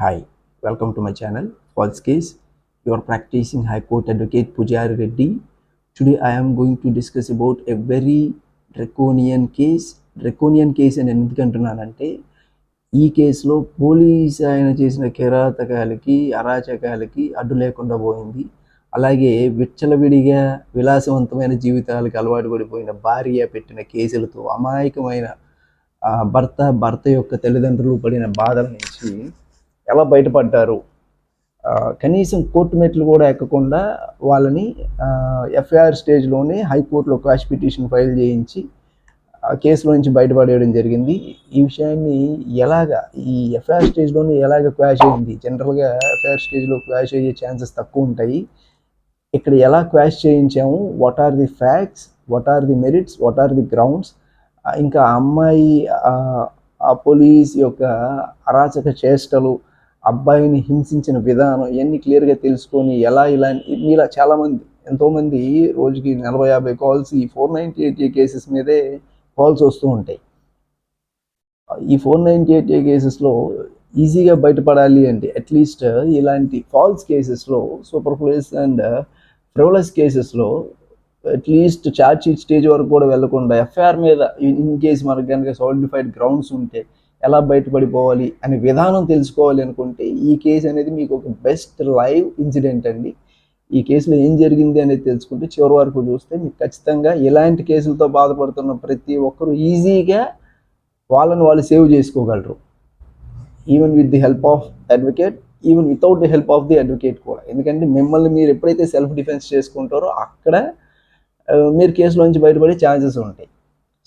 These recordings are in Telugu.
Hi, welcome to my channel, False Case. You are practicing High Court Advocate Pujari Reddy. Today I am going to discuss about a very draconian case. Draconian case అని ఎందుకంటున్నానంటే ఈ కేసులో పోలీస్ ఆయన చేసిన కిరాతకాలకి అరాచకాలకి అడ్డు లేకుండా పోయింది. అలాగే విచ్చలవిడిగా విలాసవంతమైన జీవితాలకు అలవాటు పడిపోయిన భార్య పెట్టిన కేసులతో అమాయకమైన భర్త యొక్క తల్లిదండ్రులు పడిన బాధల నుంచి ఎలా బయటపడ్డారు, కనీసం కోర్టు మెట్లు కూడా ఎక్కకుండా వాళ్ళని ఎఫ్ఐఆర్ స్టేజ్లోనే హైకోర్టులో క్వాష్ పిటిషన్ ఫైల్ చేయించి కేసులో నుంచి బయటపడేయడం జరిగింది. ఈ విషయాన్ని ఈ ఎఫ్ఐఆర్ స్టేజ్లోనే క్వాష్ అయింది. జనరల్గా ఎఫ్ఐఆర్ స్టేజ్లో క్వాష్ అయ్యే ఛాన్సెస్ తక్కువ ఉంటాయి. ఇక్కడ ఎలా క్వాష్ చేయించాము, what are the facts, what are the merits, what are the grounds, ఇంకా అమ్మాయి ఆ పోలీస్ యొక్క అరాచక చేష్టలు, అబ్బాయిని హింసించిన విధానం ఇవన్నీ క్లియర్గా తెలుసుకొని ఇలా చాలామంది ఎంతోమంది రోజుకి 40-50 కాల్స్ ఈ 498A కేసెస్ మీదే కాల్స్ వస్తూ ఉంటాయి. ఈ 498A కేసెస్లో ఈజీగా బయటపడాలి అంటే అట్లీస్ట్ ఇలాంటి ఫాల్స్ కేసెస్లో, సూపర్ఫ్లూయస్ అండ్ ఫ్రివలస్ కేసెస్లో అట్లీస్ట్ ఛార్జ్ షీట్ స్టేజ్ వరకు కూడా వెళ్లకుండా ఎఫ్ఐఆర్ మీద ఇన్ కేసు మనకు కనుక సాలిడిఫైడ్ గ్రౌండ్స్ ఉంటే ఎలా బయటపడిపోవాలి అనే విధానం తెలుసుకోవాలి అనుకుంటే ఈ కేసు అనేది మీకు ఒక బెస్ట్ లైవ్ ఇన్సిడెంట్ అండి. ఈ కేసులో ఏం జరిగింది అనేది తెలుసుకుంటే చివరి వరకు చూస్తే మీకు ఖచ్చితంగా ఇలాంటి కేసులతో బాధపడుతున్న ప్రతి ఒక్కరు ఈజీగా వాళ్ళని వాళ్ళు సేవ్ చేసుకోగలరు, even with the help of advocate, even without the help of the advocate కూడా. ఎందుకంటే మిమ్మల్ని మీరు ఎప్పుడైతే సెల్ఫ్ డిఫెన్స్ చేసుకుంటారో అక్కడ మీరు కేసులో నుంచి బయటపడే ఛాన్సెస్ ఉంటాయి.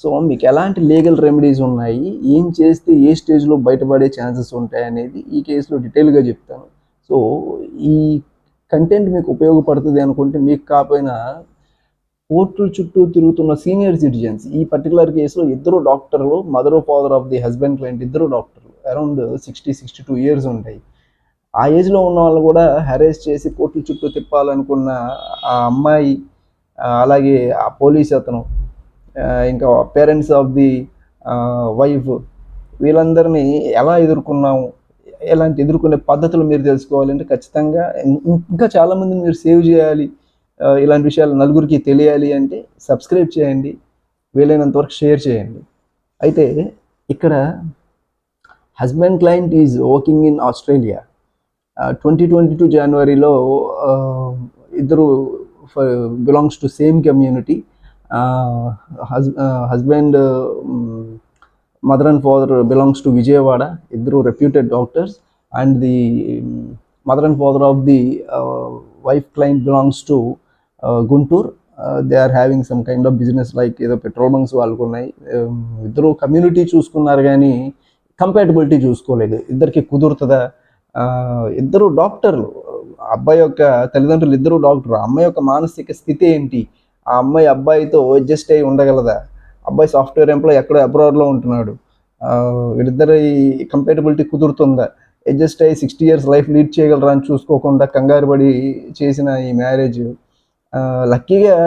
సో మీకు ఎలాంటి లీగల్ రెమెడీస్ ఉన్నాయి, ఏం చేస్తే ఏ స్టేజ్లో బయటపడే ఛాన్సెస్ ఉంటాయి అనేది ఈ కేసులో డీటెయిల్గా చెప్తాను. సో ఈ కంటెంట్ మీకు ఉపయోగపడుతుంది అనుకుంటే మీకు కాకపోయినా కోర్టుల చుట్టూ తిరుగుతున్న సీనియర్ సిటిజన్స్, ఈ పర్టికులర్ కేసులో ఇద్దరు డాక్టర్లు, mother father of the husband client ఇద్దరు డాక్టర్లు, అరౌండ్ 60-62 ఇయర్స్ ఉంటాయి. ఆ ఏజ్లో ఉన్న వాళ్ళు కూడా హెరాస్ చేసి కోర్టుల చుట్టూ తిప్పాలనుకున్న ఆ అమ్మాయి, అలాగే ఆ పోలీస్ అతను, ఇంకా పేరెంట్స్ ఆఫ్ ది వైఫ్, వీళ్ళందరినీ ఎలా ఎదుర్కొన్నాము, ఎలాంటి ఎదుర్కొనే పద్ధతులు మీరు తెలుసుకోవాలంటే ఖచ్చితంగా ఇంకా చాలామందిని మీరు సేవ్ చేయాలి, ఇలాంటి విషయాలు నలుగురికి తెలియాలి అంటే సబ్స్క్రైబ్ చేయండి, వీలైనంత వరకు షేర్ చేయండి. అయితే ఇక్కడ husband client is working in Australia. 2022 జనవరిలో ఇద్దరు belongs to same community. Husband mother and father belongs to Vijayawada, ఇద్దరు reputed doctors, and the mother and father of the wife client belongs to Guntur. They are having some kind of business, like ఏదో పెట్రోల్ బంక్స్ వాళ్ళకు ఉన్నాయి. ఇద్దరు కమ్యూనిటీ చూసుకున్నారు కానీ కంపాటబిలిటీ చూసుకోలేదు. ఇద్దరికి కుదురుతుందా? ఇద్దరు డాక్టర్లు, అబ్బాయి యొక్క తల్లిదండ్రులు ఇద్దరు డాక్టర్. అమ్మాయి యొక్క మానసిక స్థితి ఏంటి, ఆ అమ్మాయి అబ్బాయితో అడ్జస్ట్ అయ్యి ఉండగలదా? అబ్బాయి సాఫ్ట్వేర్ ఎంప్లాయ్ ఎక్కడ అబ్రాడ్లో ఉంటున్నాడు, వీళ్ళిద్దరి కంపాటబిలిటీ కుదురుతుందా? అడ్జస్ట్ అయ్యి 60 ఇయర్స్ లైఫ్ లీడ్ చేయగలరా అని చూసుకోకుండా కంగారు పడి చేసిన ఈ మ్యారేజ్. లక్కీగా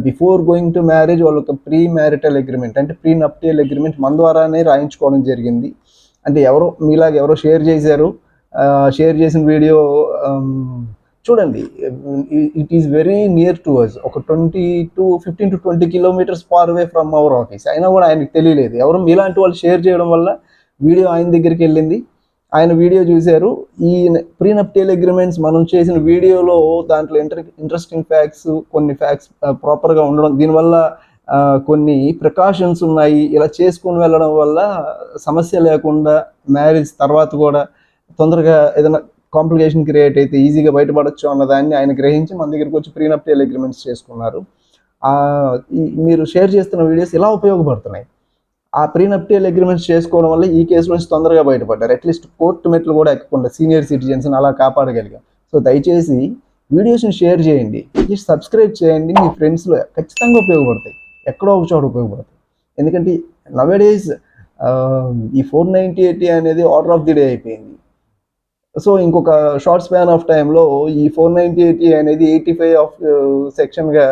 బిఫోర్ గోయింగ్ టు మ్యారేజ్ వాళ్ళు ఒక ప్రీ మ్యారిటల్ అగ్రిమెంట్, అంటే ప్రీ నప్టియల్ అగ్రిమెంట్ మన ద్వారానే రాయించుకోవడం జరిగింది. అంటే ఎవరో షేర్ చేశారు. షేర్ చేసిన వీడియో చూడండి. It is very near to us, ఒక 15 to 20 kilometres far away from our office. అయినా కూడా ఆయనకు తెలియలేదు. ఎవరు మీలాంటి వాళ్ళు షేర్ చేయడం వల్ల వీడియో ఆయన దగ్గరికి వెళ్ళింది. ఆయన వీడియో చూశారు. ఈ ప్రీనప్టియల్ అగ్రిమెంట్స్ మనం చేసిన వీడియోలో దాంట్లో ఇంట్రెస్టింగ్ ఫ్యాక్ట్స్, కొన్ని ఫ్యాక్ట్స్ ప్రాపర్గా ఉండడం, దీనివల్ల కొన్ని ప్రికాషన్స్ ఉన్నాయి. ఇలా చేసుకుని వెళ్ళడం వల్ల సమస్య లేకుండా మ్యారేజ్ తర్వాత కూడా తొందరగా ఏదైనా కాంప్లికేషన్ క్రియేట్ అయితే ఈజీగా బయటపడచ్చు అన్నదాన్ని ఆయన గ్రహించి మన దగ్గరికి వచ్చి ప్రీనప్టియల్ అగ్రిమెంట్స్ చేసుకున్నారు. మీరు షేర్ చేస్తున్న వీడియోస్ ఇలా ఉపయోగపడుతున్నాయి. ఆ ప్రీనప్టియల్ అగ్రిమెంట్స్ చేసుకోవడం వల్ల ఈ కేసు నుంచి తొందరగా బయటపడ్డారు. అట్లీస్ట్ కోర్టు మెట్లు కూడా ఎక్కకుండా సీనియర్ సిటిజన్స్ని అలా కాపాడగలిగాం. సో దయచేసి వీడియోస్ని షేర్ చేయండి, అట్లీస్ట్ సబ్స్క్రైబ్ చేయండి. మీ ఫ్రెండ్స్లో ఖచ్చితంగా ఉపయోగపడతాయి, ఎక్కడో ఒక చోట ఉపయోగపడతాయి. ఎందుకంటే నవేడేస్ ఈ 498 అనేది ఆర్డర్ ఆఫ్ ది డే అయిపోయింది. సో ఇంకొక షార్ట్ స్పాన్ ఆఫ్ టైంలో ఈ 498 అనేది 85 ఆఫ్ సెక్షన్గా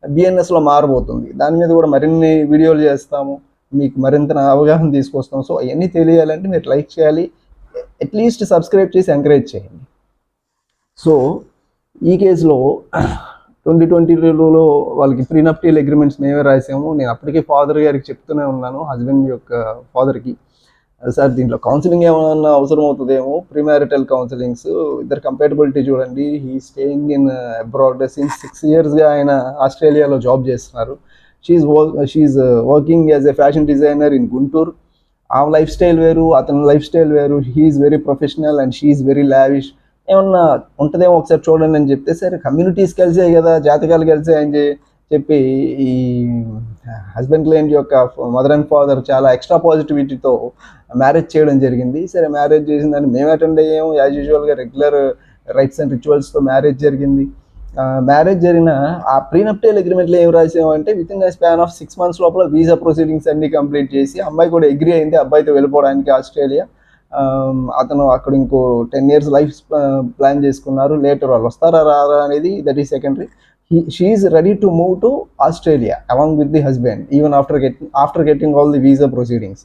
బిఎన్ఎస్లో మారబోతుంది. దాని మీద కూడా మరిన్ని వీడియోలు చేస్తాము, మీకు మరింత అవగాహన తీసుకొస్తాం. సో అవన్నీ తెలియాలంటే మీరు లైక్ చేయాలి, అట్లీస్ట్ సబ్స్క్రైబ్ చేసి ఎంకరేజ్ చేయండి. సో ఈ కేసులో 2022లో వాళ్ళకి ప్రీనప్టియల్ అగ్రిమెంట్స్ మేమే రాసాము. నేను అప్పటికే ఫాదర్ గారికి చెప్తూనే ఉన్నాను, హస్బెండ్ యొక్క ఫాదర్కి, సార్ దీంట్లో కౌన్సిలింగ్ ఏమైనా అవసరం అవుతుందేమో, ప్రీమ్యారిటల్ కౌన్సిలింగ్స్, ఇద్దరు కంపాటబిలిటీ చూడండి. He staying in abroad since 6 yearsగా ఆయన ఆస్ట్రేలియాలో జాబ్ చేస్తున్నారు. She's working as a fashion designer in Guntur. ఆ లైఫ్ స్టైల్ వేరు, అతని లైఫ్ స్టైల్ వేరు. He's very professional and she's very lavish. ఏమన్నా ఉంటుందేమో ఒకసారి చూడండి అని చెప్తే, సరే కమ్యూనిటీస్ కలిసాయి కదా, జాతకాలు కలిసాయి అని చెప్పి ఈ హస్బెండ్ క్లయింట్ యొక్క మదర్ అండ్ ఫాదర్ చాలా ఎక్స్ట్రా పాజిటివిటీతో మ్యారేజ్ చేయడం జరిగింది. సరే మ్యారేజ్ చేసిందని మేము అటెండ్ అయ్యాము. యాజ్ యూజువల్గా రెగ్యులర్ రైట్స్ అండ్ రిచువల్స్తో మ్యారేజ్ జరిగింది. మ్యారేజ్ జరిగిన ఆ ప్రీనప్టియల్ అగ్రిమెంట్లో ఏం రాసామంటే, within the span of 6 months లోపల వీసా ప్రొసీడింగ్స్ అన్ని కంప్లీట్ చేసి, అమ్మాయి కూడా అగ్రీ అయింది అబ్బాయితో వెళ్ళిపోవడానికి ఆస్ట్రేలియా. అతను అక్కడ ఇంకో 10 years లైఫ్ ప్లాన్ చేసుకున్నారు. లేటర్ వాళ్ళు వస్తారా రారా అనేది that is secondary. She is ready to move to Australia along with the husband even after getting all the visa proceedings.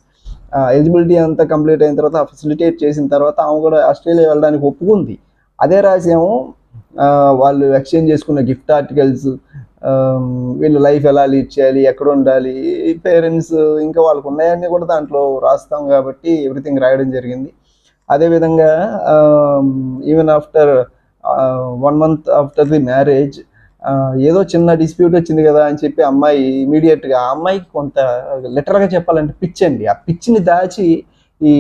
Eligibility అంతా కంప్లీట్ అయిన తర్వాత, ఫెసిలిటేట్ చేసిన తర్వాత ఆమె కూడా ఆస్ట్రేలియా వెళ్ళడానికి ఒప్పుకుంది. అదే రాసాము వాళ్ళు ఎక్స్చేంజ్ చేసుకున్న గిఫ్ట్ ఆర్టికల్స్, వీళ్ళు లైఫ్ ఎలా లీడ్ చేయాలి, ఎక్కడ ఉండాలి, పేరెంట్స్, ఇంకా వాళ్ళకు ఉన్నాయన్నీ కూడా దాంట్లో రాస్తాం కాబట్టి ఎవ్రీథింగ్ రాయడం జరిగింది. అదేవిధంగా even after 1 month after the marriage ఏదో చిన్న డిస్ప్యూట్ వచ్చింది కదా అని చెప్పి అమ్మాయి ఇమీడియట్గా, ఆ అమ్మాయికి కొంత లిటరల్గా చెప్పాలంటే పిచ్ అండి. ఆ పిచ్చిని దాచి ఈ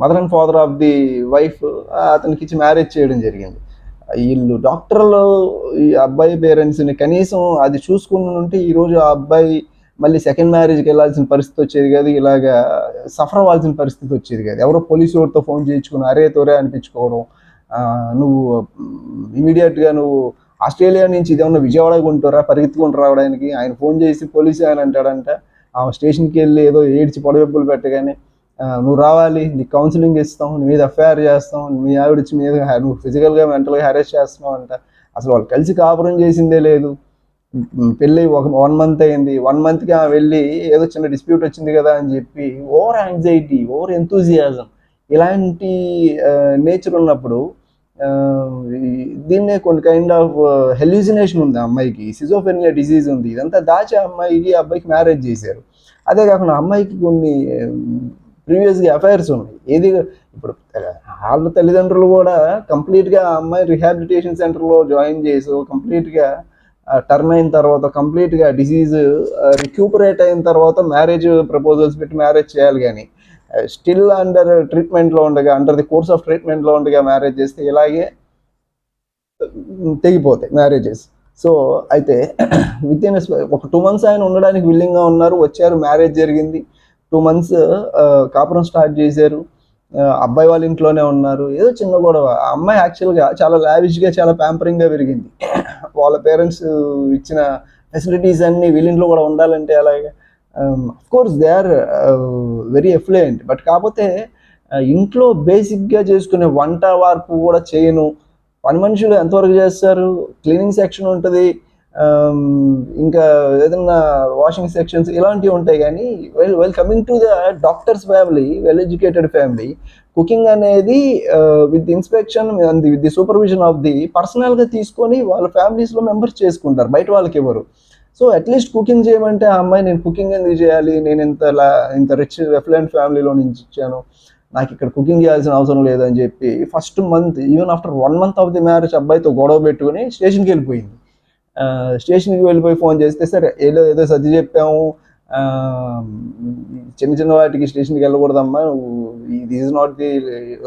mother and father of the wife అతనికి ఇచ్చి మ్యారేజ్ చేయడం జరిగింది. వీళ్ళు డాక్టర్లు ఈ అబ్బాయి పేరెంట్స్ని కనీసం అది చూసుకుని ఉంటే ఈరోజు ఆ అబ్బాయి మళ్ళీ సెకండ్ మ్యారేజ్కి వెళ్ళాల్సిన పరిస్థితి వచ్చేది కాదు, ఇలాగా సఫర్ అవ్వాల్సిన పరిస్థితి వచ్చేది కాదు. ఎవరో పోలీసు వాడితో ఫోన్ చేయించుకుని అరే తోరే అనిపించుకోవడం, నువ్వు ఇమీడియట్గా నువ్వు ఆస్ట్రేలియా నుంచి ఇదేమన్నా విజయవాడ కొంటారా పరిగెత్తుకుంటూ రావడానికి, ఆయన ఫోన్ చేసి పోలీసు ఆయన అంటాడంట, ఆ స్టేషన్కి వెళ్ళి ఏదో ఏడ్చి పొడవెప్పులు పెట్టగానే నువ్వు రావాలి, నీకు కౌన్సిలింగ్ ఇస్తాం, నీ మీద ఎఫ్ఐఆర్ చేస్తాం, మీ ఆవిడ మీద నువ్వు ఫిజికల్గా మెంటల్గా హెరాస్ చేస్తున్నావు అంట. అసలు వాళ్ళు కలిసి కాపురం చేసిందే లేదు. పెళ్ళి 1 month అయింది. 1 monthకి వెళ్ళి ఏదో చిన్న డిస్ప్యూట్ వచ్చింది కదా అని చెప్పి ఓవర్ యాంగ్జైటీ, ఓవర్ ఎంతూజియాజం, ఇలాంటి నేచర్ ఉన్నప్పుడు దీన్నే కొన్ని కైండ్ ఆఫ్ హెల్యూసినేషన్ ఉంది అమ్మాయికి, సిజోఫ్రెనియా డిసీజ్ ఉంది. ఇదంతా దాచి అమ్మాయికి అబ్బాయికి మ్యారేజ్ చేశారు. అదే కాకుండా అమ్మాయికి కొన్ని ప్రీవియస్గా అఫైర్స్ ఉన్నాయి. ఏది ఇప్పుడు వాళ్ళ తల్లిదండ్రులు కూడా కంప్లీట్గా ఆ అమ్మాయి రిహాబిలిటేషన్ సెంటర్లో జాయిన్ చేసి కంప్లీట్గా టర్న్ అయిన తర్వాత, కంప్లీట్గా డిసీజ్ రిక్యూపరేట్ అయిన తర్వాత మ్యారేజ్ ప్రపోజల్స్ పెట్టి మ్యారేజ్ చేయాలి. కానీ స్టిల్ అండర్ ట్రీట్మెంట్లో ఉండగా, అండర్ ది కోర్స్ ఆఫ్ ట్రీట్మెంట్లో ఉండగా మ్యారేజ్ చేస్తే ఇలాగే తెగిపోతాయి మ్యారేజెస్. సో అయితే విత్ ఇన్ ఒక 2 months ఆయన ఉండడానికి విల్లింగ్గా ఉన్నారు, వచ్చారు, మ్యారేజ్ జరిగింది. 2 months కాపురం స్టార్ట్ చేశారు. అబ్బాయి వాళ్ళ ఇంట్లోనే ఉన్నారు. ఏదో చిన్న గొడవ. ఆ అమ్మాయి యాక్చువల్గా చాలా లావిష్గా, చాలా ప్యాంపరింగ్గా పెరిగింది. వాళ్ళ పేరెంట్స్ ఇచ్చిన ఫెసిలిటీస్ అన్నీ వీళ్ళింట్లో కూడా ఉండాలంటే అలాగే of course they are very fluent. But కాకపోతే ఇంట్లో బేసిక్గా చేసుకునే వంట వార్పు కూడా చేయను. పని మనుషులు ఎంతవరకు చేస్తారు? క్లీనింగ్ సెక్షన్ ఉంటుంది, ఇంకా ఏదన్నా వాషింగ్ సెక్షన్స్ ఇలాంటివి ఉంటాయి. కానీ well coming to the doctors family, well educated family, cooking అనేది with inspection and with the supervision of the పర్సనల్గా తీసుకొని వాళ్ళ ఫ్యామిలీస్లో మెంబర్స్ చేసుకుంటారు, బయట వాళ్ళకి ఎవరు. సో అట్లీస్ట్ కుకింగ్ చేయమంటే ఆ అమ్మాయి నేను కుకింగ్ ఎందుకు చేయాలి, నేను ఇంత రిచ్ ఎఫ్లెంట్ ఫ్యామిలీలో నుంచి ఇచ్చాను, నాకు ఇక్కడ కుకింగ్ చేయాల్సిన అవసరం లేదని చెప్పి first month even after 1 month of the marriage అబ్బాయితో గొడవ పెట్టుకుని స్టేషన్కి వెళ్ళిపోయింది. స్టేషన్కి వెళ్ళిపోయి ఫోన్ చేస్తే సరే ఏదో సర్ది చెప్పాము, చిన్న చిన్న వాటికి స్టేషన్కి వెళ్ళకూడదమ్మా, this is not the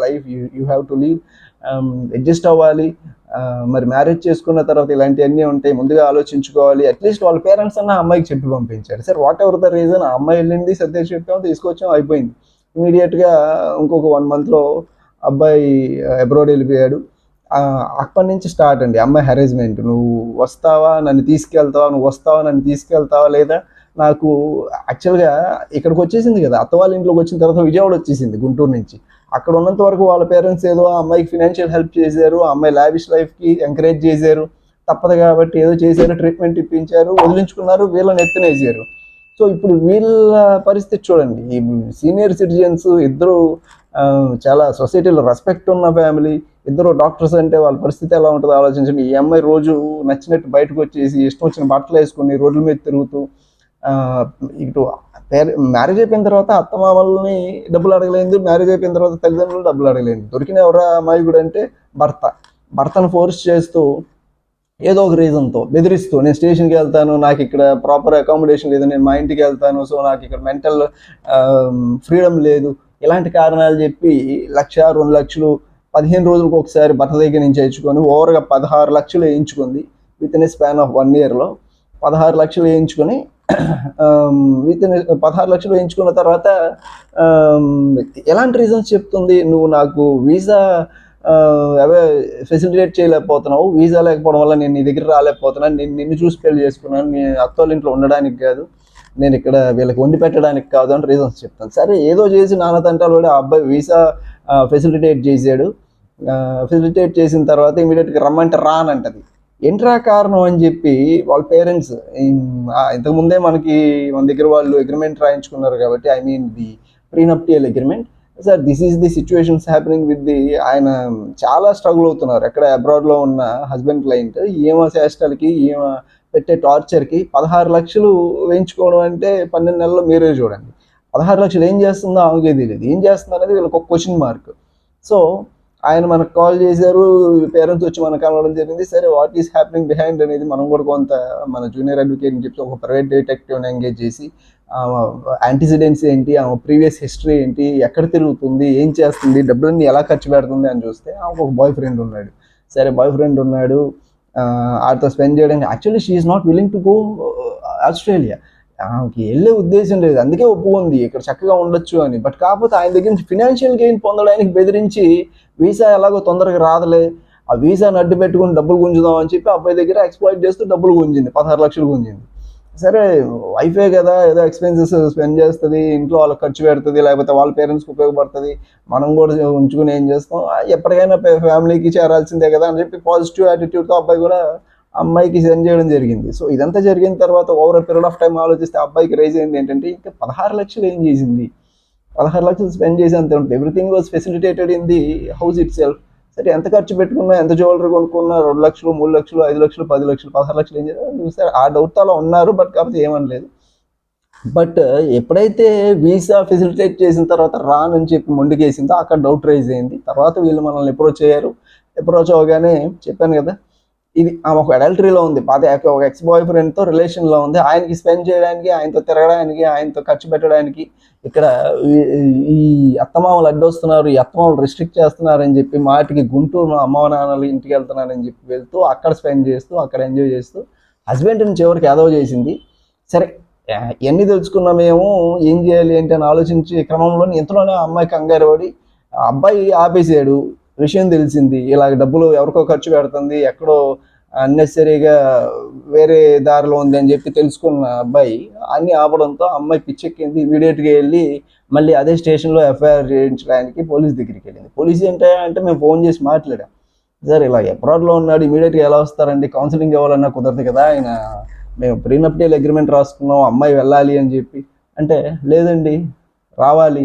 life you have to leave, adjust అవ్వాలి, మరి మ్యారేజ్ చేసుకున్న తర్వాత ఇలాంటివన్నీ ఉంటాయి, ముందుగా ఆలోచించుకోవాలి. అట్లీస్ట్ వాళ్ళ పేరెంట్స్ అన్న అమ్మాయికి చెప్పి పంపించారు. సరే వాట్ ఎవర్ ద రీజన్, ఆ అమ్మాయి వెళ్ళింది, సర్ది చెప్పాము, తీసుకొచ్చాము, అయిపోయింది. ఇమీడియట్గా ఇంకొక 1 monthలో అబ్బాయి అబ్రాడ్ వెళ్ళిపోయాడు. అప్పటి నుంచి స్టార్ట్ అండి అమ్మాయి హెరాస్మెంట్. నువ్వు వస్తావా నన్ను తీసుకెళ్తావా, నువ్వు వస్తావా నన్ను తీసుకెళ్తావా, లేదా నాకు యాక్చువల్గా ఇక్కడికి వచ్చేసింది కదా, అత్త వాళ్ళ ఇంట్లోకి వచ్చిన తర్వాత విజయవాడ వచ్చేసింది గుంటూరు నుంచి. అక్కడ ఉన్నంత వరకు వాళ్ళ పేరెంట్స్ ఏదో ఆ అమ్మాయికి ఫినాన్షియల్ హెల్ప్ చేశారు, ఆ అమ్మాయి లావిష్ లైఫ్కి ఎంకరేజ్ చేశారు, తప్పదు కాబట్టి ఏదో చేశారు, ట్రీట్మెంట్ ఇప్పించారు, వదిలించుకున్నారు, వీళ్ళని ఎత్తునేసారు. సో ఇప్పుడు వీళ్ళ పరిస్థితి చూడండి, ఈ సీనియర్ సిటిజన్స్ ఇద్దరు చాలా సొసైటీలో రెస్పెక్ట్ ఉన్న ఫ్యామిలీ, ఇద్దరు డాక్టర్స్ అంటే వాళ్ళ పరిస్థితి ఎలా ఉంటుందో ఆలోచించండి. ఈ అమ్మాయి రోజు నచ్చినట్టు బయటకు వచ్చేసి ఇష్టం వచ్చిన బట్టలు వేసుకుని రోడ్ల మీద తిరుగుతూ ఇటు మ్యారేజ్ అయిపోయిన తర్వాత అత్తమామల్ని డబ్బులు అడగలేదు, మ్యారేజ్ అయిపోయిన తర్వాత తల్లిదండ్రులు డబ్బులు అడగలేదు. దొరికిన ఎవరా అమాయకుడు అంటే భర్తను ఫోర్స్ చేస్తూ ఏదో ఒక రీజన్తో బెదిరిస్తూ, నేను స్టేషన్కి వెళ్తాను, నాకు ఇక్కడ ప్రాపర్ అకామిడేషన్ లేదు, నేను మా ఇంటికి వెళ్తాను, సో నాకు ఇక్కడ మెంటల్ ఫ్రీడమ్ లేదు, ఇలాంటి కారణాలు చెప్పి 1,00,000 2,00,000 15 రోజులకు ఒకసారి భర్త దగ్గర నుంచి వేయించుకొని ఓవర్గా 16 లక్షలు వేయించుకుంది. Within a span of 1 yearలో 16 లక్షలు వేయించుకొని విత్ ఇన్ 16 లక్షలు వేయించుకున్న తర్వాత ఎలాంటి రీజన్స్ చెప్తుంది, నువ్వు నాకు వీసా ఫెసిలిటేట్ చేయలేకపోతున్నావు, వీసా లేకపోవడం వల్ల నేను నీ దగ్గర రాలేకపోతున్నాను, నేను నిన్ను చూసి పెళ్లి చేసుకున్నాను, నీ అత్తోళ్ళ ఇంట్లో ఉండడానికి కాదు, నేను ఇక్కడ వీళ్ళకి వండి పెట్టడానికి కాదు అని రీజన్స్ చెప్తాను. సరే ఏదో చేసి నాన్న తంటాలు పడి ఆ అబ్బాయి వీసా ఫెసిలిటేట్ చేశాడు. ఫెసిలిటేట్ చేసిన తర్వాత ఇమీడియట్గా రమ్మంటే రానంటది. ఏంట్రా కారణం అని చెప్పి వాళ్ళ పేరెంట్స్ ఇంతకుముందే మన దగ్గర వాళ్ళు అగ్రిమెంట్ రాయించుకున్నారు కాబట్టి, I mean the prenuptial agreement. Sir this is the situations happening with ఆయన చాలా స్ట్రగుల్ అవుతున్నారు ఎక్కడ అబ్రాడ్లో ఉన్న హస్బెండ్ క్లయింట్. ఏమో చేష్టలకి పెట్టే టార్చర్కి 16 లక్షలు వేయించుకోవడం అంటే 12 నెలల్లో మీరే చూడండి. 16 లక్షలు ఏం చేస్తుందో ఆమెకే తెలియదు, ఏం చేస్తుందో అనేది వీళ్ళకి ఒక క్వశ్చన్ మార్క్. సో ఆయన మనకు కాల్ చేశారు, పేరెంట్స్ వచ్చి మనకు కలవడం జరిగింది. సరే వాట్ ఈస్ హ్యాపెనింగ్ బిహైండ్ అనేది మనం కూడా కొంత మన జూనియర్ అడ్వకేట్ అని చెప్పి ఒక ప్రైవేట్ డిటెక్టివ్ని ఎంగేజ్ చేసి యాంటిసిడెంట్స్ ఏంటి, ఆమె ప్రీవియస్ హిస్టరీ ఏంటి, ఎక్కడ తిరుగుతుంది, ఏం చేస్తుంది, డబ్బులన్నీ ఎలా ఖర్చు పెడుతుంది అని చూస్తే ఆమెకు ఒక బాయ్ ఫ్రెండ్ ఉన్నాడు. సరే బాయ్ ఫ్రెండ్ ఉన్నాడు, ఆడితో స్పెండ్ చేయడానికి actually she is not willing to go Australia. ఆమెకి వెళ్ళే ఉద్దేశం లేదు, అందుకే ఒప్పుకుంది ఇక్కడ చక్కగా ఉండొచ్చు అని. బట్ కాకపోతే ఆయన దగ్గర నుంచి ఫినాన్షియల్ గెయిన్ పొందడానికి బెదిరించి వీసా ఎలాగో తొందరగా రాదలే, ఆ వీసాని అడ్డు పెట్టుకుని డబ్బులు గుంజుదాం అని చెప్పి అబ్బాయి దగ్గర ఎక్స్ప్లాయిట్ చేస్తూ డబ్బులు గుంజింది, 16 లక్షలు గుంజింది. సరే వైఫే కదా, ఏదో ఎక్స్పెన్సెస్ స్పెండ్ చేస్తుంది, ఇంట్లో వాళ్ళకి ఖర్చు పెడుతుంది, లేకపోతే వాళ్ళ పేరెంట్స్కి ఉపయోగపడుతుంది, మనం కూడా ఉంచుకుని ఏం చేస్తాం, ఎప్పటికైనా ఫ్యామిలీకి చేరాల్సిందే కదా అని చెప్పి పాజిటివ్ యాటిట్యూడ్తో అబ్బాయి కూడా అమ్మాయికి సెండ్ చేయడం జరిగింది. సో ఇదంతా జరిగిన తర్వాత ఓవర్ పీరియడ్ ఆఫ్ టైం ఆలోచిస్తే అబ్బాయికి రైజ్ అయింది ఏంటంటే, ఇంకా 16 లక్షలు ఏం చేసింది, 16 లక్షలు స్పెండ్ చేసి అంతే ఉంటుంది, everything was facilitated in the house it self. సరే ఎంత ఖర్చు పెట్టుకున్నా, ఎంత జ్యువెలరీ కొనుక్కున్నా, 2 లక్షలు 3 లక్షలు 5 లక్షలు 10 లక్షలు 16 లక్షలు ఏం చేయాలి సరే ఆ డౌట్ అలా ఉన్నారు. బట్ కాకపోతే ఏమనలేదు. బట్ ఎప్పుడైతే వీసా ఫెసిలిటేట్ చేసిన తర్వాత రానని చెప్పి మొండికేసిందో అక్కడ డౌట్ రైజ్ అయింది. తర్వాత వీళ్ళు మనల్ని అప్రోచ్ అయ్యారు. అప్రోచ్ అవగానే చెప్పాను కదా, ఇది ఆమె ఒక అడల్టరీలో ఉంది, ఒక ఎక్స్ బాయ్ ఫ్రెండ్తో రిలేషన్లో ఉంది, ఆయనకి స్పెండ్ చేయడానికి, ఆయనతో తిరగడానికి, ఆయనతో ఖర్చు పెట్టడానికి ఇక్కడ ఈ అత్తమామలు అడ్డొస్తున్నారు, ఈ అత్తమామలు రిస్ట్రిక్ట్ చేస్తున్నారు అని చెప్పి మాటికి గుంటూరు అమ్మ నాన్నలు ఇంటికి వెళ్తున్నారని చెప్పి వెళ్తూ అక్కడ స్పెండ్ చేస్తూ అక్కడ ఎంజాయ్ చేస్తూ హస్బెండ్ని చివరికి ఎదవ చేసింది. సరే ఎన్ని తెలుసుకున్నామేమో ఏం చేయాలి ఏంటి అని ఆలోచించి క్రమంలో ఇంతలోనే అమ్మాయి కంగారు పడి అబ్బాయి ఆపేసాడు. విషయం తెలిసింది, ఇలాగ డబ్బులు ఎవరికో ఖర్చు పెడుతుంది, ఎక్కడో అన్నెసరీగా వేరే దారిలో ఉంది అని చెప్పి తెలుసుకున్న అబ్బాయి అన్నీ ఆపడంతో అమ్మాయి పిచ్చెక్కింది. ఇమీడియట్గా వెళ్ళి మళ్ళీ అదే స్టేషన్లో ఎఫ్ఐఆర్ చేయించడానికి పోలీస్ దగ్గరికి వెళ్ళింది. పోలీస్ ఏంటంటే మేము ఫోన్ చేసి మాట్లాడాం, సార్ ఇలా అబ్రాడ్లో ఉన్నాడు, ఇమీడియట్గా ఎలా వస్తారండి, కౌన్సిలింగ్ ఇవ్వాలన్నా కుదరదు కదా, ఆయన మేము ప్రీనప్టియల్ అగ్రిమెంట్ రాసుకున్నాం, అమ్మాయి వెళ్ళాలి అని చెప్పి అంటే, లేదండి రావాలి,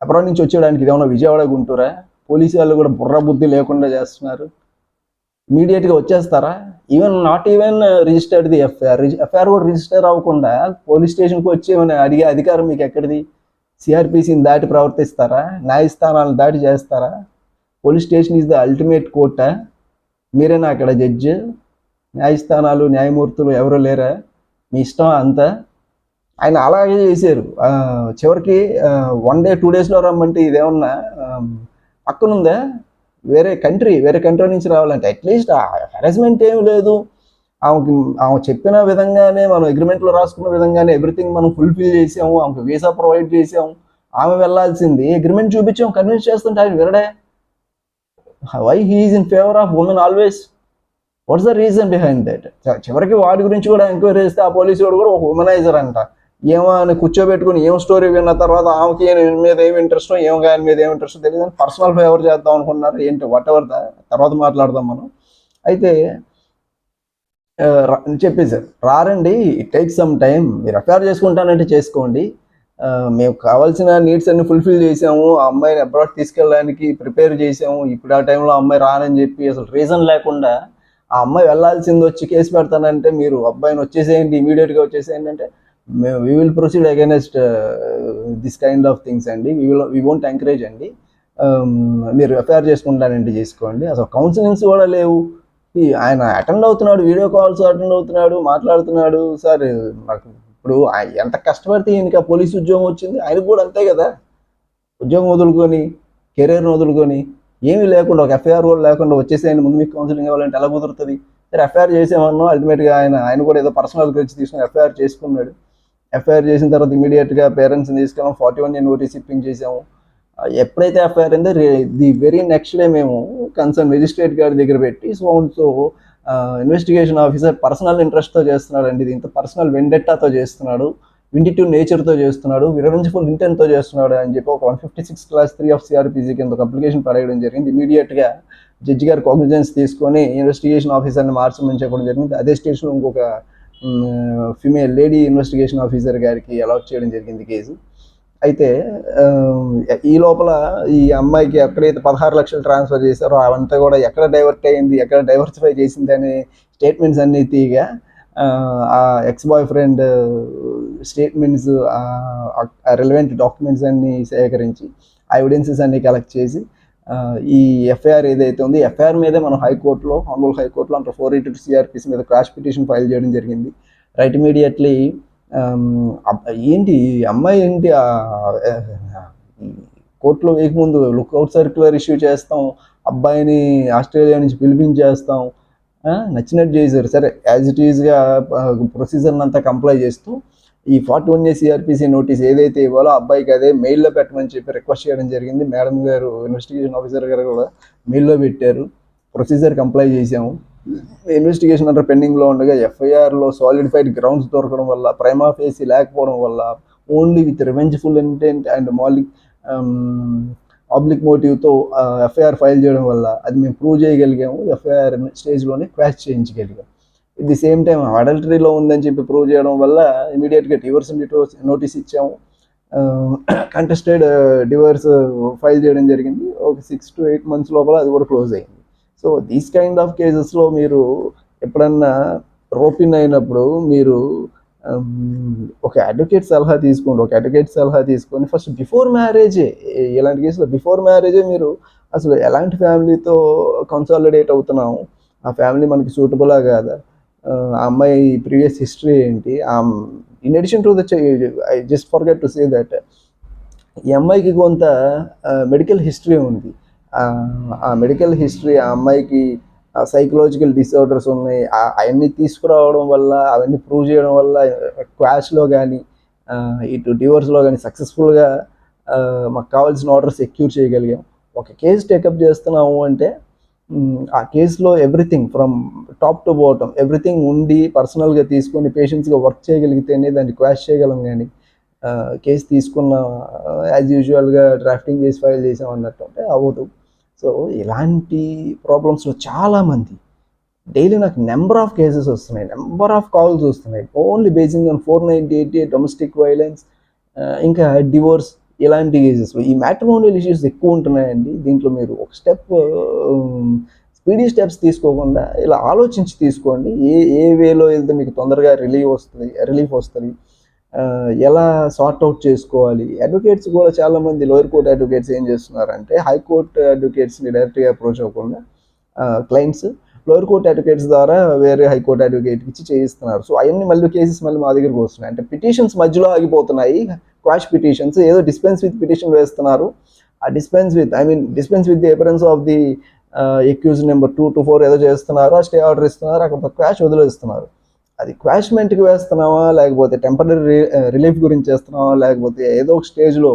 అబ్రాడ్ నుంచి వచ్చేయడానికి ఇదేమన్నా విజయవాడ గుంటూరా, పోలీసు వాళ్ళు కూడా బుర్ర బుద్ధి లేకుండా చేస్తున్నారు, ఇమీడియట్గా వచ్చేస్తారా, not even registered the FIR కూడా రిజిస్టర్ అవ్వకుండా పోలీస్ స్టేషన్కి వచ్చి ఏమైనా అడిగే అధికారం మీకు ఎక్కడిది, సిఆర్పిసిని దాటి ప్రవర్తిస్తారా, న్యాయస్థానాలను దాటి చేస్తారా, police station is the ultimate కోర్టా, మీరేనా అక్కడ జడ్జి, న్యాయస్థానాలు న్యాయమూర్తులు ఎవరు లేరా, మీ ఇష్టం అంతా. ఆయన అలాగే చేశారు. చివరికి 1 day 2 daysలో రమ్మంటే ఇదేమన్నా పక్కనుందా, వేరే కంట్రీ నుంచి రావాలంటే అట్లీస్ట్ హెరాస్మెంట్ ఏమి లేదు, ఆమె చెప్పిన విధంగానే మనం అగ్రిమెంట్లో రాసుకున్న విధంగానే ఎవ్రీథింగ్ మనం ఫుల్ఫిల్ చేసాము, ఆమెకు వీసా ప్రొవైడ్ చేసాము, ఆమె వెళ్ళాల్సింది అగ్రిమెంట్ చూపించాము, కన్విన్స్ చేస్తుంటే ఆయన వినడే. Why he is in favour of women always, what's the reason behind that. చివరికి వాడి గురించి కూడా ఎంక్వైరీ చేస్తే ఆ పోలీసు వాడు కూడా ఒక ఉమెనైజర్ అంట, ఏమో అని కూర్చోబెట్టుకుని ఏం స్టోరీ విన్న తర్వాత ఆమెకి మీద ఏమి ఇంట్రెస్టో ఏమో ఆయన మీద ఏమి ఇంట్రెస్టో తెలియదు అని పర్సనల్ ఫేవర్ చేద్దాం అనుకున్నారు. ఏంటి వాట్ ఎవర్ తర్వాత మాట్లాడదాం మనం. అయితే చెప్పేశారు, రారండి, ఇట్ టేక్స్ సమ్ టైం, మీరు ఎఫ్ఐఆర్ చేసుకుంటానంటే చేసుకోండి, మేము కావాల్సిన నీడ్స్ అన్ని ఫుల్ఫిల్ చేసాము, ఆ అమ్మాయిని అబ్రాడ్ తీసుకెళ్ళడానికి ప్రిపేర్ చేసాము. ఇప్పుడు ఆ టైంలో ఆ అమ్మాయి రానని చెప్పి అసలు రీజన్ లేకుండా ఆ అమ్మాయి వెళ్ళాల్సింది వచ్చి కేసు పెడతానంటే మీరు అబ్బాయిని వచ్చేసేయండి, ఇమీడియట్గా వచ్చేసేయండి అంటే మేము we will proceed against this kind of things అండి. వీ వోంట్ ఎంకరేజ్ అండి. మీరు ఎఫ్ఐఆర్ చేసుకుంటానంటే చేసుకోండి. అసలు కౌన్సిలింగ్స్ కూడా లేవు. ఆయన అటెండ్ అవుతున్నాడు, వీడియో కాల్స్ అటెండ్ అవుతున్నాడు, మాట్లాడుతున్నాడు. సార్ నాకు ఇప్పుడు ఎంత కష్టపడితే ఈయనకి ఆ పోలీసు ఉద్యోగం వచ్చింది, ఆయనకు కూడా అంతే కదా. ఉద్యోగం వదులుకొని కెరీర్ని వదులుకొని ఏమీ లేకుండా ఒక ఎఫ్ఐఆర్ కూడా లేకుండా వచ్చేసేయండి, ముందు మీకు కౌన్సిలింగ్ ఇవ్వాలంటే ఎలా కుదురుతుంది? సరే ఎఫ్ఐఆర్ చేసేమన్నా అల్టిమేట్గా ఆయన కూడా ఏదో పర్సనల్ గురించి తీసుకుని ఎఫ్ఐఆర్ చేసుకున్నాడు. ఎఫ్ఐఆర్ చేసిన తర్వాత ఇమీడియట్గా పేరెంట్స్ని తీసుకెళ్ళాం, 41A నోటీస్ ఇప్పింగ్ చేసాము. ఎప్పుడైతే ఎఫ్ఐఆర్ అయిందో ది వెరీ నెక్స్ట్ డే మేము కన్సర్న్ మెజిస్ట్రేట్ గారి దగ్గర పెట్టి సో ఇన్వెస్టిగేషన్ ఆఫీసర్ పర్సనల్ ఇంట్రెస్ట్తో చేస్తున్నాడు అండి, దీంతో పర్సనల్ వెండెట్టాతో చేస్తున్నాడు, విండిటివ్ నేచర్తో చేస్తున్నాడు, రివెంజ్ఫుల్ ఇంటెంట్తో చేస్తున్నాడు అని చెప్పి ఒక 156(3) ఆఫ్ సిఆర్పిసి కింద ఒక అప్లికేషన్ పడేయడం జరిగింది. ఇమీడియట్గా జడ్జి గారు కాగ్నిజెన్స్ తీసుకొని ఇన్వెస్టిగేషన్ ఆఫీసర్ని మార్చమని చెప్పడం జరిగింది. అదే స్టేషన్లో ఇంకొక ఫిమేల్ లేడీ ఇన్వెస్టిగేషన్ ఆఫీసర్ గారికి అలాట్ చేయడం జరిగింది కేసు. అయితే ఈ లోపల ఈ అమ్మాయికి ఎక్కడైతే 16 లక్షలు ట్రాన్స్ఫర్ చేశారో అవంతా కూడా ఎక్కడ డైవర్ట్ అయ్యింది, ఎక్కడ డైవర్సిఫై చేసింది అనే స్టేట్మెంట్స్ అన్నీ తీయగా ఆ X boy friend statements, relevant documents అన్నీ సేకరించి ఆ ఎవిడెన్సెస్ అన్నీ కలెక్ట్ చేసి ఈ ఎఫ్ఐఆర్ ఏదైతే ఉందో ఎఫ్ఐఆర్ మీదే మనం హైకోర్టులో, హానరబుల్ హైకోర్టులో అంటారు 482 సిఆర్పిసి మీద క్రాష్ పిటిషన్ ఫైల్ చేయడం జరిగింది. రైట్ ఇమీడియట్లీ ఏంటి అమ్మాయి ఏంటి కోర్టులో వేయకముందు లుక్అవుట్ సర్క్యులర్ ఇష్యూ చేస్తాం, అబ్బాయిని ఆస్ట్రేలియా నుంచి పిలిపించేస్తాం, నచ్చినట్టు చేశారు. సరే యాజ్ ఇట్ ఈజ్గా ప్రొసీజర్ని అంతా కంప్లై చేస్తూ ఈ 41A సిఆర్పిసి నోటీస్ ఏదైతే ఇవ్వాలో అబ్బాయికి అదే మెయిల్లో పెట్టమని చెప్పి రిక్వెస్ట్ చేయడం జరిగింది. మేడం గారు, ఇన్వెస్టిగేషన్ ఆఫీసర్ గారు కూడా మెయిల్లో పెట్టారు. ప్రొసీజర్ కంప్లై చేసాము. ఇన్వెస్టిగేషన్ అంతా పెండింగ్లో ఉండగా ఎఫ్ఐఆర్లో సాలిడిఫైడ్ గ్రౌండ్స్ దొరకడం వల్ల, ప్రైమా ఫేసి లేకపోవడం వల్ల, only with revengeful intent and oblique మోటివ్తో ఎఫ్ఐఆర్ ఫైల్ చేయడం వల్ల అది మేము ప్రూవ్ చేయగలిగాము. ఎఫ్ఐఆర్ స్టేజ్లోనే క్వాష్ చేయించగలిగాం. ఎట్ ది సేమ్ టైం అడల్టరీలో ఉందని చెప్పి ప్రూవ్ చేయడం వల్ల ఇమీడియట్గా డివోర్స్ నోటీస్ ఇచ్చాము. కంటెస్టెడ్ డివోర్స్ ఫైల్ చేయడం జరిగింది. ఒక 6 to 8 months లోపల అది కూడా క్లోజ్ అయింది. సో దీస్ కైండ్ ఆఫ్ కేసెస్లో మీరు ఎప్పుడన్నా రోపిన్ అయినప్పుడు మీరు ఒక అడ్వకేట్ సలహా తీసుకోండి. ఒక అడ్వకేట్ సలహా తీసుకొని ఫస్ట్ బిఫోర్ మ్యారేజే, ఇలాంటి కేసులో బిఫోర్ మ్యారేజే మీరు అసలు ఎలాంటి ఫ్యామిలీతో కన్సాలిడేట్ అవుతున్నాము, ఆ ఫ్యామిలీ మనకి సూటబులా కాదా, ఆ అమ్మాయి ప్రీవియస్ హిస్టరీ ఏంటి. In addition to the I just forget to say that ఈ అమ్మాయికి కొంత మెడికల్ హిస్టరీ ఉంది. ఆ మెడికల్ హిస్టరీ, ఆ అమ్మాయికి సైకలాజికల్ డిసార్డర్స్ ఉన్నాయి. అవన్నీ తీసుకురావడం వల్ల, అవన్నీ ప్రూవ్ చేయడం వల్ల క్వాష్లో కానీ ఇటు డివోర్స్లో కానీ సక్సెస్ఫుల్గా మాకు కావాల్సిన ఆర్డర్ సెక్యూర్ చేయగలిగాం. ఒక కేసు టేకప్ చేస్తున్నాము అంటే ఆ కేసులో everything from top to bottom everything ఉండి పర్సనల్గా తీసుకొని పేషెంట్స్గా వర్క్ చేయగలిగితేనే దాన్ని క్వాష్ చేయగలం. కానీ కేసు తీసుకున్న యాజ్ యూజువల్గా డ్రాఫ్టింగ్ చేసి ఫైల్ చేసాం అన్నట్టు అంటే అవ్వదు. సో ఇలాంటి ప్రాబ్లమ్స్లో చాలామంది డైలీ నాకు నెంబర్ ఆఫ్ కేసెస్ వస్తున్నాయి, నెంబర్ ఆఫ్ కాల్స్ వస్తున్నాయి, only basing on 498 domestic violence, ఇంకా డివోర్స్, ఇలాంటి కేసెస్. ఈ మ్యాట్రిమోనియల్ ఇష్యూస్ ఎక్కువ ఉంటున్నాయండి. దీంట్లో మీరు ఒక స్పీడీ స్టెప్స్ తీసుకోకుండా ఇలా ఆలోచించి తీసుకోండి. ఏ వేలో వెళ్తే మీకు తొందరగా రిలీఫ్ వస్తుంది, ఎలా సార్ట్ అవుట్ చేసుకోవాలి. అడ్వకేట్స్ కూడా చాలామంది లోయర్ కోర్ట్ అడ్వకేట్స్ ఏం చేస్తున్నారంటే హైకోర్టు అడ్వకేట్స్ని డైరెక్ట్గా అప్రోచ్ అవ్వకుండా క్లయింట్స్ లోయర్ కోర్ట్ అడ్వకేట్స్ ద్వారా వేరే హైకోర్టు అడ్వకేట్కి ఇచ్చి చేయిస్తున్నారు. సో అవన్నీ మళ్ళీ కేసెస్ మళ్ళీ మా దగ్గరికి వస్తున్నాయి. అంటే పిటిషన్స్ మధ్యలో ఆగిపోతున్నాయి, క్వాష్ పిటిషన్స్. ఏదో డిస్పెన్స్ విత్ పిటిషన్ వేస్తున్నారు. ఆ dispense with the appearance of the excuse number 2 to 4 ఏదో చేస్తున్నారు, ఆ స్టే ఆర్డర్ ఇస్తున్నారు, అక్కడ క్వాష్ వదిలేస్తున్నారు. అది క్వాష్మెంట్కి వేస్తున్నావా, లేకపోతే టెంపరీ రిలీఫ్ గురించి చేస్తున్నావా, లేకపోతే ఏదో ఒక స్టేజ్లో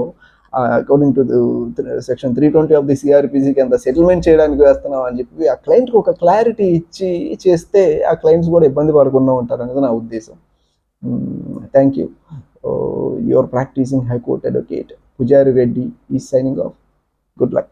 according to section 320 of the CrPC కింద సెటిల్మెంట్ చేయడానికి వేస్తున్నావా అని చెప్పి ఆ క్లయింట్కి ఒక క్లారిటీ ఇచ్చి చేస్తే ఆ క్లయింట్స్ కూడా ఇబ్బంది పడకుండా ఉంటారు అనేది నా ఉద్దేశం. Thank you. Your practising high court advocate Pujari Reddy is signing off. Good luck.